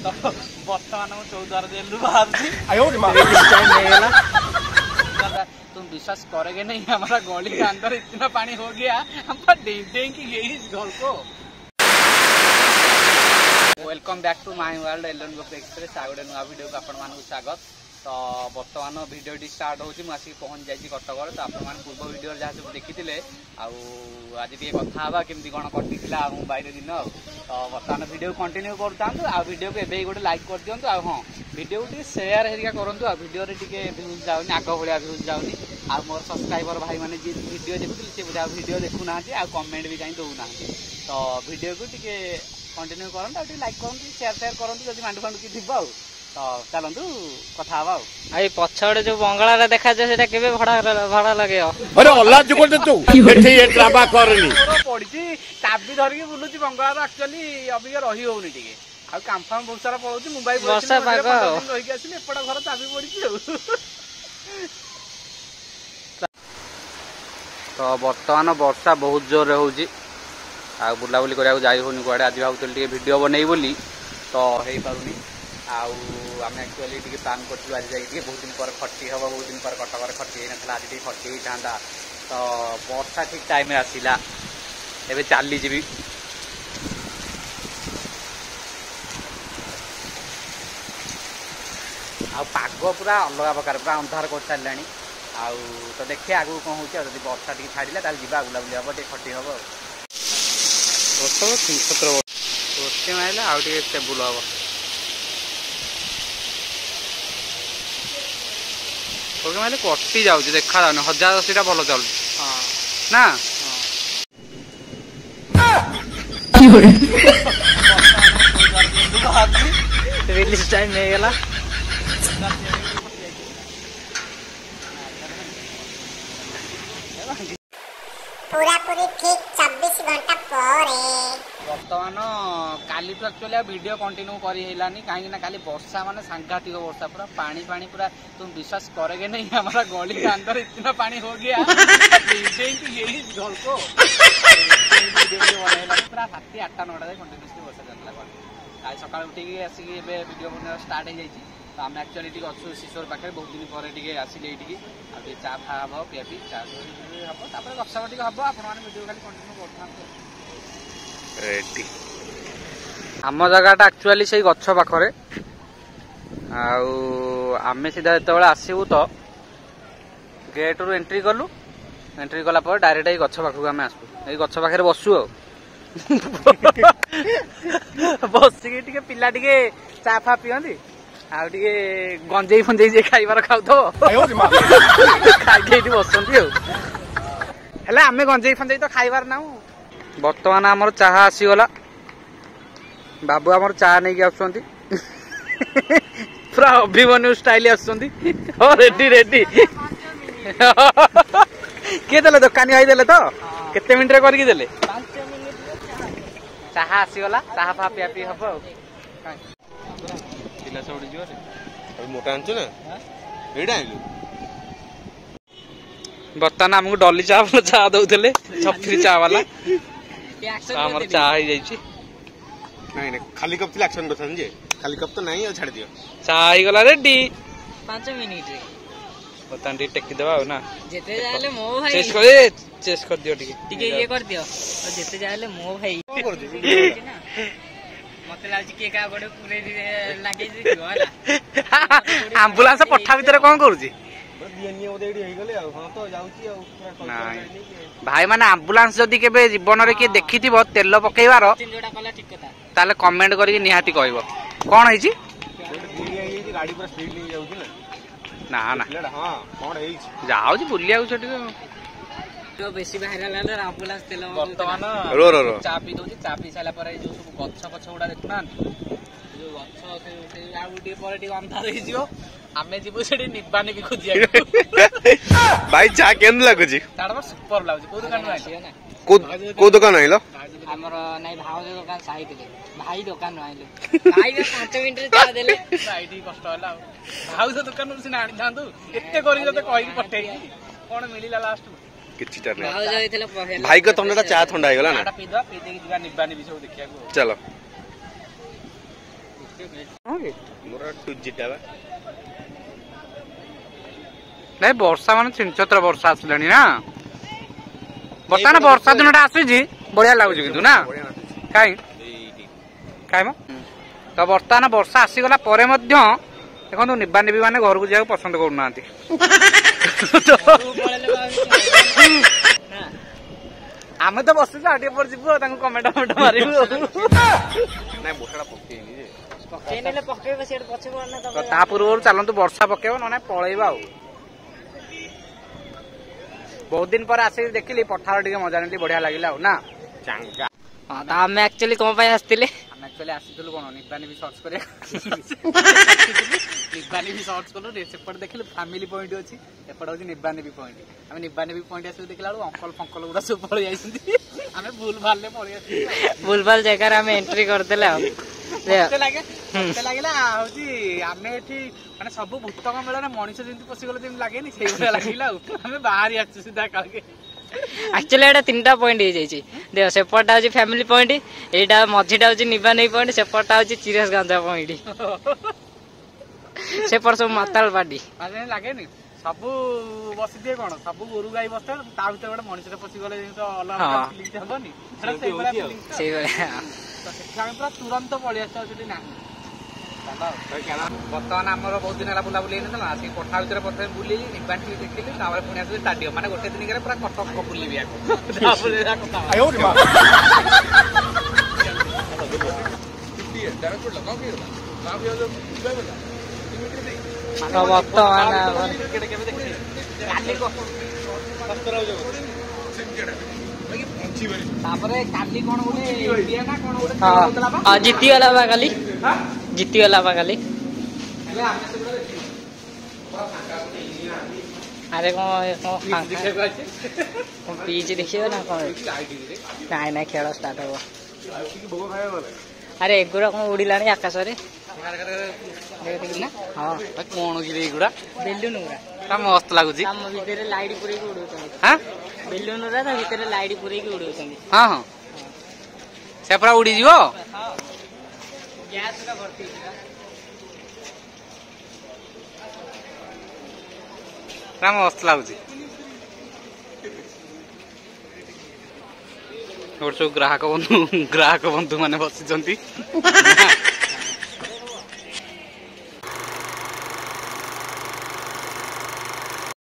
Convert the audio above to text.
तो बर्तमान मैं चौद्वार जेल बाहर तुम विश्वास करोगे नहीं, हमारा गली के अंदर इतना पानी हो गया, हम पर डेंग की गई इस घर को। Welcome back to my world एलन गोप एक्सप्रेस आ गोटे नुआ वीडियो को आपण मानक स्वागत। तो बर्तमान वीडियो स्टार्ट होची मुझे पहुंच जाइए कटक। तो आप पूर्व वीडियो जहाँ सब देखी आज टे कथा केमती कौन कटी मोबाइल दिन। तो बर्तमान वीडियो कंटिन्यू करूँ आ वीडियो को एवं गोटे लाइक कर दिंतु। हाँ वीडियो को शेयर हेरिका करूँ। वीडियो भ्यूज जाऊनी आग भाया भ्यूज जाऊनी। आ मोर सब्सक्राइबर भाई मैंने जी वीडियो देखुते सी बोधा वीडियो देखुना आ कमेंट भी कहीं दौना। तो वीडियो को टे कंटिन्यू करते लाइक करते शेयर करते जब मांडू फांडू कि थी। तो चलतु कथा आई पछड़े जो बंगला देखा जाए भड़ा लगे पड़ी चाबी धरिकी बुलूची बंगला एक्चुअली अबिका रही होनी टे आ काम फाम बहुत सारा पड़ो मोबाइल वर्षा पाग रही आसली एपट घर चाबी पड़ी। तो बर्तमान वर्षा बहुत जोर हो बुलाबुली करा जाई होनी कड़े। आज भावुली वीडियो बनई बोली तो हो पारुनी। आम एक्चुअली प्लान करूँ आज जाइए बहुत दिन पर खटी हम बहुत दिन पर कटक खटी ना आज खटी होता। तो वर्षा ठीक टाइम आसला एवं चली जी पाग पूरा अलग प्रकार पूरा अंधार कर सारे। तो देखिए आगू कौन हो वर्षा टी छाड़ा ताल जा बुलाबुली हम टे खटी हम रोटे मारे आउ स्टेबुल हम मारे कटि जाऊँ देखा जाऊन 1080 भल चल ना रिलीज टाइम नहीं गला। पूरा पूरी ठीक 24 घंटा पर बर्तमान काली तो एक्चुअली वीडियो कंटिन्यू करी कहीं काली वर्षा माने सांघातिक वर्षा पूरा पानी पानी पूरा तुम विश्वास करोगे नहीं, हमारा गली के अंदर इतना पानी हो गया घर को पूरा रात 8टा 9टा कंटिन्यूसली वर्षा चलता। आज सका उठिक आसिक वीडियो बना स्टार्ट हो जाए। तो आम एक्चुअली अच्छु शिशोर पाखे बहुत दिन पर आसिले ये चा फा हम पिया पी चा हम गपसप टे हम आप वीडियो खाली कंटिन्यू कर आम जगहटा एक्चुअली से गछ पाखरे आमे सीधा जो आसबू तो गेट रू एंट्री कलु एंट्री कला डायरेक्ट ये गछ पाखक आम आसू ये गछ पाखे बसु बसिक पिला टे चा फा पियंती आगे गंजे फंजे जे खाइबार खाऊ खाई बसती आम गंजे फंजे तो खाइबार ना। बर्तमान आमर चाहा आसीगला बाबू आमर चाहा नहीं आसुंती पूरा अभिमन्यु स्टाइल आसुंती रेडी रेडी किए देले दुकानी भाई देले तो केते मिनिट रे करके देले 5 मिनिट चाहा आसीगला चाहा फा पिया पी हबो मोटा आंचु ना एडा आइलु। बर्तमान आमको डली चा चा दौले छपरी चा वाला हमर चा हो जाइछि नहीं नहीं खाली कप तिला एक्शन करथन जे खाली कप तो नहीं छाड़ दियो चा आइ गला रेडी 5 मिनिट रे बर्तमान टी टेकी देबा ना जेते जाले मो भाई चेस कर दियो टिके ये कर दियो और जेते जाले मो भाई कर दे मते लाजी के का गोडे पुरे लागे दियो होला एम्बुलेंस पठा भीतर कोन करूची भाई माने एम्बुलेंस जदि केबे जीवन रे के देखिथिबो तेल पकेइबार ताले कमेंट करके निहाती कहबो कोन हेछि गाड़ी पूरा स्पीड नहीं जाउची ना ना हां कोन हेछि जाउची बुलिया छटी जो बेसी भाइराल आले एम्बुलेंस तेल वर्तमान रो रो रो चा पी दोची चा पी साला पर जो सब गच्छ पछ उडा देखुना जो गच्छ से आउडी पर टी अंधार हो जिवो आमे जीवो सेठी निबानी भी खोजिया भाई चा केन लागु जी ताडा सुपर लागु को दुकान आइलो ना को दुकान आइलो हमर नाही भाव दुकान साइड ले भाई दुकान आइलो भाई 5 मिनिट रे चा देले आईडी कष्ट होला भाव दुकान से आनी थांतु एते करी जते कहि पठेई कोन मिलिला लास्ट भाई को तंडा चा थंडा हो गला ना पी दो पी दे जीवा निबानी भी सब देखिया को चलो ମୋର 2G ଟା ବା ନାଇଁ ବର୍ଷା ମାନେ ଛିଞ୍ଚତ୍ର ବର୍ଷା ଆସିଲାଣି ନା ବର୍ତ୍ତମାନ ବର୍ଷା ଦିନଟା ଆସିଛି ବଢିଆ ଲାଗୁଛି କିନ୍ତୁ ନା କାଇଁ କାଇଁ ମ ତ ବର୍ତ୍ତମାନ ବର୍ଷା ଆସିଗଲା ପରେ ମଧ୍ୟ ଦେଖନ୍ତୁ ନିବା ନିବି ମାନେ ଘରକୁ ଯିବାକୁ ପସନ୍ଦ କରୁନାହାନ୍ତି ଆମେ ତ ବସିଛୁ ଆଉ ଟିକେ ପରେ ଯିବୁ ଆଉ ତାଙ୍କୁ କମେଣ୍ଟ ମାରିବୁ ନାଇଁ ବର୍ଷାଟା ପକେଇନି ଯେ ପକେଇନେଲେ ପକେଇବେ ସେଠି ପଛକୁ ଆଣିଲେ ତ ତା ପୂର୍ବରୁ ଚାଲନ୍ତୁ ବର୍ଷା ପକେଇବ ନହେଲେ ପଳେଇବା ଆଉ ବହୁତ ଦିନ ପରେ ଆସିକି ଦେଖିଲି ପଠାର ଟିକେ ମଜା ନେଲି ବଢିଆ ଲାଗିଲା ଆଉ ନା ଚାଙ୍ଗା ହଁ ତ ଆମେ ଆକ୍ଚୁଆଲି କଣ ପାଇଁ ଆସିଥିଲେ ଆମେ ଆକ୍ଚୁଆଲି ଆସିଥିଲୁ କଣ ନିବାନି ବି ସର୍ଚ୍ଚ କରିବା ନିବାନି ବି ସର୍ଚ୍ଚ କଲୁ ସେପଟେ ଦେଖିଲୁ ଫ୍ୟାମିଲି ପଏଣ୍ଟ ଅଛି ଏପଟେ ହଉଛି ନିବାନି ବି ପଏଣ୍ଟ ଆମେ ନିବାନି ବି ପଏଣ୍ଟ ଆସିକି ଦେଖିଲା ବେଳକୁ ଅଙ୍କଲ ଫଙ୍କଲ ଗୁଡା ସବୁ ପଳେଇ ଯାଇଛନ୍ତି ଆମେ ଭୁଲ ଭାଲରେ ପଳେଇ ଆସିଲୁ ଭୁଲ ଭାଲ ଜାଗାରେ ଆମେ ଏଣ୍ଟ୍ରି କରିଦେଲେ ଆଉ ମତେ ଲାଗିଲା ହଉଛି ଆମେ ଏଠି ମାନେ ସବୁ ଭୂତକ ମେଳରେ ମଣିଷ ଯେମିତି ପଶିଗଲେ ଯେମିତି ଲାଗେନି ସେଇଭଳିଆ ଲାଗିଲା ଆଉ ଆମେ ବାହାରି ଆସିଛୁ ସିଧା କାଳେ ଆକ୍ଚୁଆଲି ଏଇଟା 3ଟା ପଏଣ୍ଟ ହେଇଯାଇଛି ଦେଖ ସେପଟଟା ହଉଛି ଫ୍ୟାମିଲି ପଏଣ୍ଟ ଏଇଟା ମଝିଟା ହଉଛି ନିବାନେଇ ପଏଣ୍ଟ ସେପଟଟା ହଉଛି ଚିରସ ଗାଞ୍ଜା ପଏଣ୍ଟ ସେପଟ ସବୁ ମାତାଳ ପାଟି ଲାଗେନି ସବୁ ବସିଥିବେ କଣ ସବୁ ଗୋରୁ ଗାଈ ବସିଥାଏ ତା ଭିତରେ ଗୋଟେ ମଣିଷରେ ପଶିଗଲେ ଯେମିତି ଅଲଗା ଫିଲିଙ୍ଗ ହବନି ସେଇଭଳିଆ ସେଠି ଆମେ ପୁରା ତୁରନ୍ତ ପଳେଇ ଆସିଥାଉ ସେଠି ନାହିଁ ବର୍ତ୍ତମାନ ଆମର ବହୁତ ଦିନ ହେଲା ବୁଲାବୁଲି ହେଇନଥିଲା ଆସିକି କୋଠା ଭିତରେ ପ୍ରଥମେ ବୁଲିଲି ନିବାନ ଟିକେ ଦେଖିଲି ତାପରେ ପୁଣି ଆସିଲି ଷ୍ଟାଡିୟମ ମାନେ ଗୋଟେ ଦିନିକରେ ପୁରା କଟକ ବୁଲିବି ଆକୁ ବର୍ତ୍ତମାନ ତାପରେ କାଲି କଣ ଗୋଟେ ଇଣ୍ଡିଆ ନା କଣ ଗୋଟେ ଖେଳ ହଉଥିଲା ବା ଜିତିଗଲା ବା କାଲି ଜିତିଗଲା ବା କାଲି ହେଲେ ଆମେ ସେଗୁଡା ଦେଖିଲୁ ଆରେ କଣ ପିଚ୍ ଦେଖିବ ନା କଣ ନାଇଁ ନାଇଁ ଖେଳ ଷ୍ଟାର୍ଟ ହବ ଆରେ ଏଗୁଡା କଣ ଉଡିଲାଣି ଆକାଶରେ ହଁ କଣ କି ଏଗୁଡା ବେଲୁନ ଗୁଡା ମସ୍ତ ଲାଗୁଛି ଆମ ଭିତରେ ଲାଇଟ୍ ପୁରେଇକି ଉଡଉଛନ୍ତି ହଁ ବେଲୁନ ଗୁଡା ତା ଭିତରେ ଲାଇଟ୍ ପୁରେଇକି ଉଡଉଛନ୍ତି ହଁ ହଁ ସେ ପୁରା ଉଡିଯିବ ଗ୍ୟାସ ଗୁଡା ଭର୍ତ୍ତି ପୁରା ମସ୍ତ ଲାଗୁଛି ଗୋଟେ ସବୁ ଗ୍ରାହକ ବନ୍ଧୁ ମାନେ ବସିଛନ୍ତି